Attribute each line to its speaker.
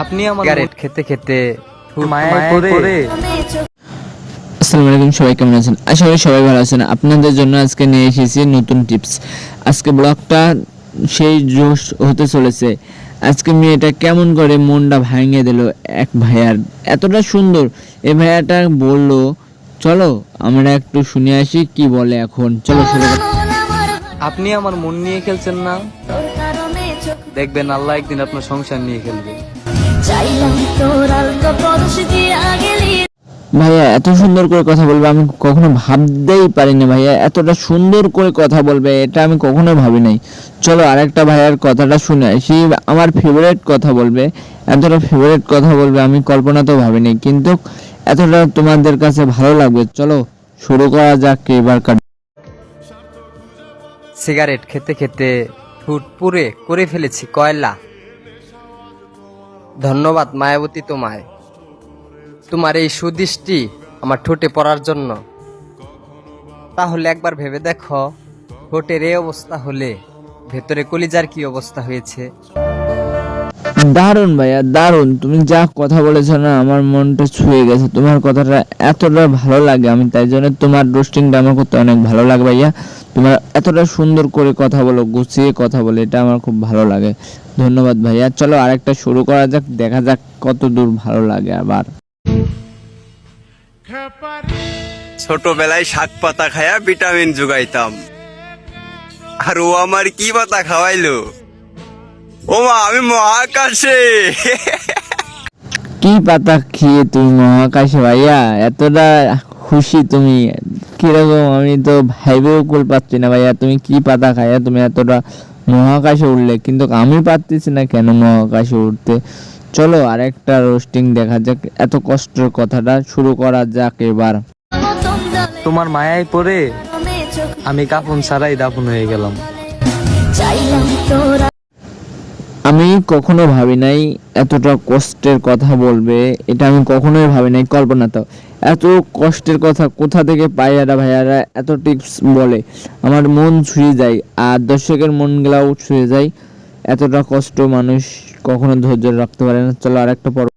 Speaker 1: আপনি আমার সিগারেট খেতে খেতে মায়ায় পড়ে।
Speaker 2: আসসালামু আলাইকুম, সবাই কেমন আছেন? আশা করি সবাই ভালো আছেন। আপনাদের জন্য আজকে নিয়ে এসেছি নতুন টিপস। আজকে ব্লগটা সেই জোশ হতে চলেছে। আজকে মেয়েটা কেমন করে মনটা ভাঙিয়ে দিল এক ভাইয়ার, এতটা সুন্দর এই ভাইয়াটা বললো চলো আমরা একটু শুনে আসি কি বলে। এখন চলো শুরু করি।
Speaker 1: আপনি আমার মন নিয়ে খেলছেন না, দেখবেন আল্লাহ একদিন আপনার সংসার নিয়ে খেলবে।
Speaker 2: ভাইয়া এত সুন্দর করে কথা বলবে আমি কখনো ভাবতেই পারিনি। ভাইয়া এতটা সুন্দর করে কথা বলবে এটা আমি কখনো ভাবি নাই। চলো আরেকটা ভাইয়ার কথাটা শুনে আসি। আমার ফেভারিট কথা বলবে, এতটা ফেভারিট কথা বলবে আমি কল্পনাতেও ভাবিনি, কিন্তু এতটা তোমাদের কাছে ভালো লাগবে। চলো শুরু করা যাক এবার।
Speaker 1: সিগারেট খেতে খেতে ঠোঁট পুড়ে করে ফেলেছি কয়লা। ধন্যবাদ মায়াবতী তোমায়, তোমার এই সুদৃষ্টি আমার ঠোঁটে পড়ার জন্য। তাহলে একবার ভেবে দেখো, ঠোঁটের এই অবস্থা হলে ভেতরে কলিজার কি অবস্থা হয়েছে।
Speaker 2: দারুণ ভাইয়া দারুণ, তুমি যা কথা বলেছো না আমার মনটা ছুঁয়ে গেছে। তোমার কথাটা এতটা ভালো লাগে, আমি তাই জন্য তোমার রোস্টিংটা আমার করতে অনেক ভালো লাগে ভাইয়া। তোমার এতটা সুন্দর করে কথা বলো, গুছিয়ে কথা বলে, এটা আমার খুব ভালো লাগে। ধন্যবাদ ভাইয়া। চলো আরেকটা শুরু করা যাক, দেখা যাক কত দূর ভালো লাগে। আবার
Speaker 3: ছোটবেলায় শাক পাতা খায়া ভিটামিন জোগাইতাম, আর ও আমার কি পাতা খাওয়াইলো, ও মা আমি মহাকাশে।
Speaker 2: কি পাতা খেয়ে তুমি মহাকাশে ভাইয়া এতটা খুশি তুমি? কিরকম আমি তো ভাইবেও কুল পাচ্ছি না ভাইয়া, তুমি কি পাতা খাইয়া তুমি এতটা মহাকাশে উঠলে, কিন্তু আমি পারতেছি না কেন মহাকাশে উঠতে। চলো আরেকটা রোস্টিং দেখা যাক, এত কষ্টের কথাটা শুরু করা যাক এবার।
Speaker 1: তোমার মায়ায় পড়ে আমি কাফন ছাড়াই দাফন হয়ে গেলাম।
Speaker 2: আমি কখনো ভাবি নাই এতটা কষ্টের কথা বলবে, এটা আমি কখনোই ভাবি নাই, কল্পনা তো। এত কষ্টের কথা কোথা থেকে পাইয়ারা ভাইয়ারা এত টিপস বলে, আমার মন ছুঁয়ে যায়, আর দর্শকের মন গুলাও ছুঁয়ে যায়। এতটা কষ্ট মানুষ কখনো ধৈর্য রাখতে পারে না। চলো আরেকটা পর্ব।